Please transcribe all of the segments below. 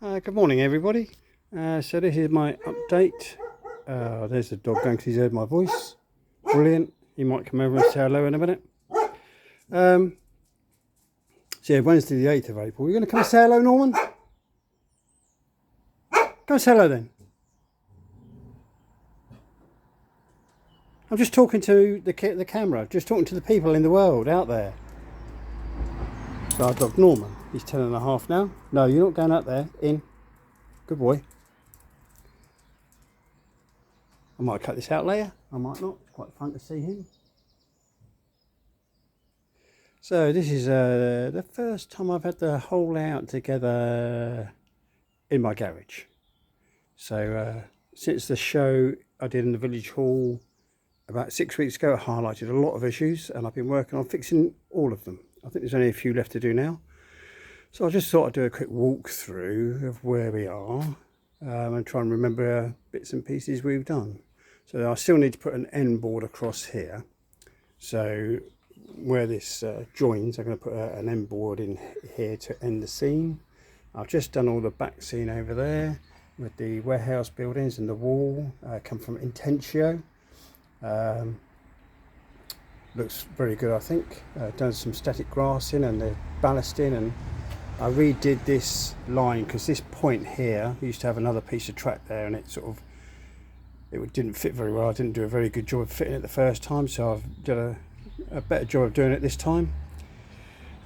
Good morning, everybody. So this is my update. There's the dog going because he's heard my voice. Brilliant. He might come over and say hello in a minute. So yeah, Wednesday the 8th of April. You're going to come and say hello, Norman? Come and say hello then. I'm just talking to the camera, just talking to the people in the world out there. So our dog Norman, he's 10.5 now. No, you're not going up there. In. Good boy. I might cut this out later. I might not. It's quite fun to see him. So this is the first time I've had the whole layout together in my garage. So since the show I did in the village hall about 6 weeks ago, it highlighted a lot of issues and I've been working on fixing all of them. I think there's only a few left to do now. So I just thought I'd do a quick walkthrough of where we are and try and remember bits and pieces we've done. So I still need to put an end board across here. So where this joins, I'm going to put an end board in here to end the scene. I've just done all the back scene over there with the warehouse buildings and the wall. Come from Intentio. Looks very good, I think. Done some static grassing and the ballasting, and I redid this line because this point here used to have another piece of track there, and it didn't fit very well. I didn't do a very good job of fitting it the first time, so I've done a better job of doing it this time.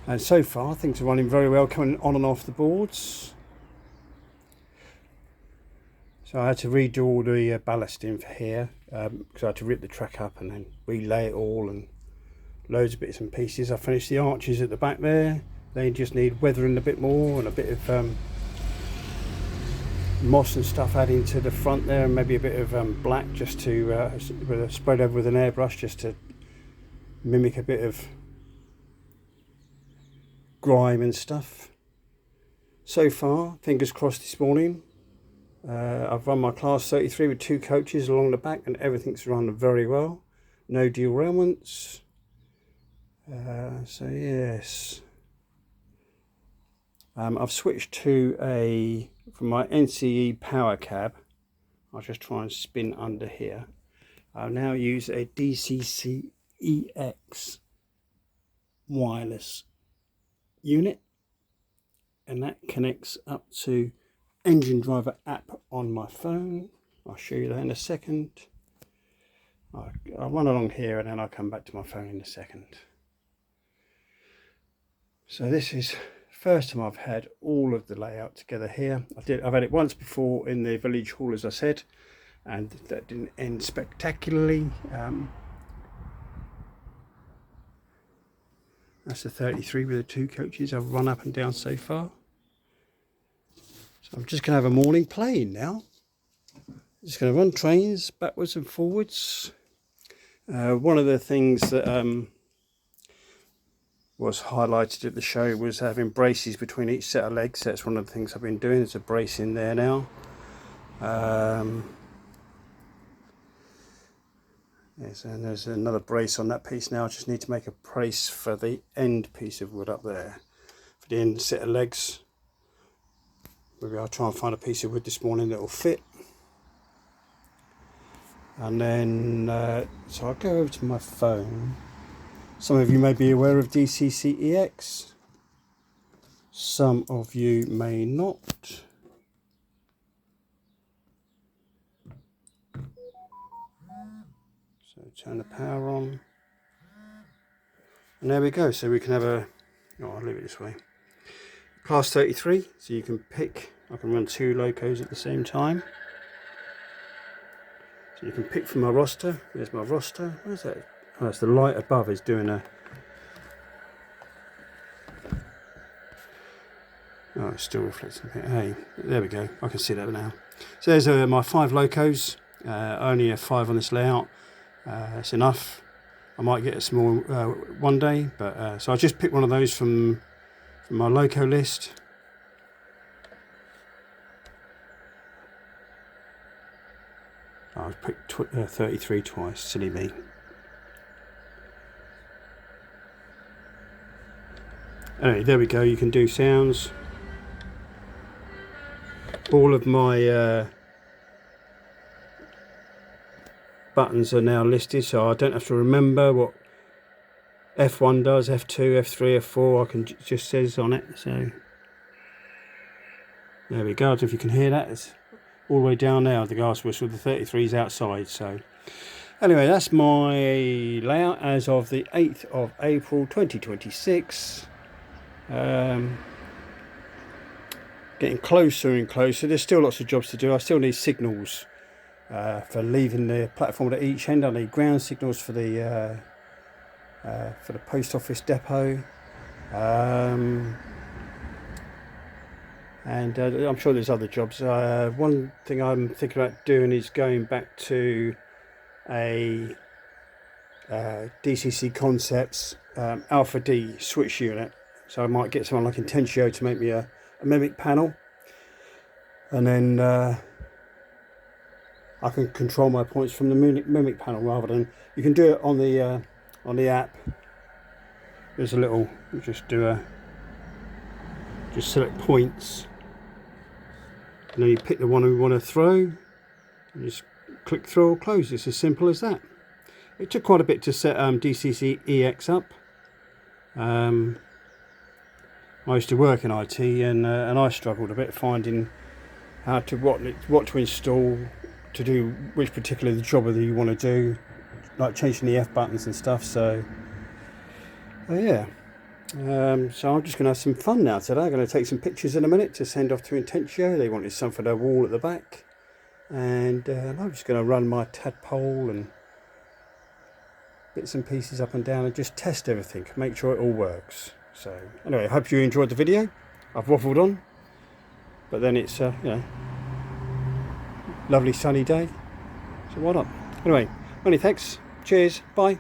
And so far things are running very well, coming on and off the boards. So I had to redo all the ballasting for here because I had to rip the track up and then relay it all and loads of bits and pieces. I finished the arches at the back there. They just need weathering a bit more and a bit of moss and stuff adding to the front there, and maybe a bit of black just to spread over with an airbrush just to mimic a bit of grime and stuff. So far, fingers crossed this morning. I've run my class 33 with 2 coaches along the back and everything's run very well. No derailments. So yes. I've switched to from my NCE power cab. I'll just try and spin under here. I'll now use a DCC EX wireless unit, and that connects up to Engine Driver app on my phone. I'll show you that in a second. I'll run along here and then I'll come back to my phone in a second. So this is first time I've had all of the layout together here. I've had it once before in the village hall, as I said, and that didn't end spectacularly. That's the 33 with the 2 coaches I've run up and down so far. So I'm just going to have a morning playing now. Just going to run trains backwards and forwards. One of the things that was highlighted at the show was having braces between each set of legs. That's one of the things I've been doing. There's a brace in there now. Yes, and there's another brace on that piece now. I just need to make a brace for the end piece of wood up there, for the end set of legs. Maybe I'll try and find a piece of wood this morning that will fit. And then, so I'll go over to my phone. Some of you may be aware of DCCEX. Some of you may not. So turn the power on. And there we go. So we can have I'll leave it this way. Class 33, so you can pick, I can run 2 locos at the same time. So you can pick from my roster. There's my roster. Where's that? Oh, it's the light above is doing a... Oh, it's still reflecting. Hey, there we go. I can see that now. So there's my 5 locos. Only a 5 on this layout. That's enough. I might get a small one day, but so I just picked one of those from my loco list. I've picked 33 twice, silly me. Anyway, there we go, you can do sounds. all of my buttons are now listed, so I don't have to remember what F1 does, F2, F3, F4. I can just says on it. So there we go. I don't know if you can hear that. It's all the way down now, the gas whistle. The 33's outside. So anyway, that's my layout as of the 8th of April 2026. Getting closer and closer. There's still lots of jobs to do. I still need signals for leaving the platform at each end. I need ground signals for the post office depot, and I'm sure there's other jobs. One thing I'm thinking about doing is going back to a DCC Concepts Alpha D switch unit. So I might get someone like Intensio to make me a mimic panel, and then I can control my points from the mimic panel rather than, you can do it on the app. There's a little, just select points, and then you pick the one we want to throw, and just click throw or close. It's as simple as that. It took quite a bit to set DCC EX up. I used to work in IT, and I struggled a bit finding how to what to install to do which particular job that you want to do, like changing the F buttons and stuff. So yeah, so I'm just going to have some fun now today. I'm going to take some pictures in a minute to send off to Intensio. They wanted some for their wall at the back, and I'm just going to run my tadpole and bits and pieces up and down and just test everything, make sure it all works. So anyway, I hope you enjoyed the video. I've waffled on, but then it's you know, lovely sunny day, so why not? Anyway, many thanks, cheers, bye.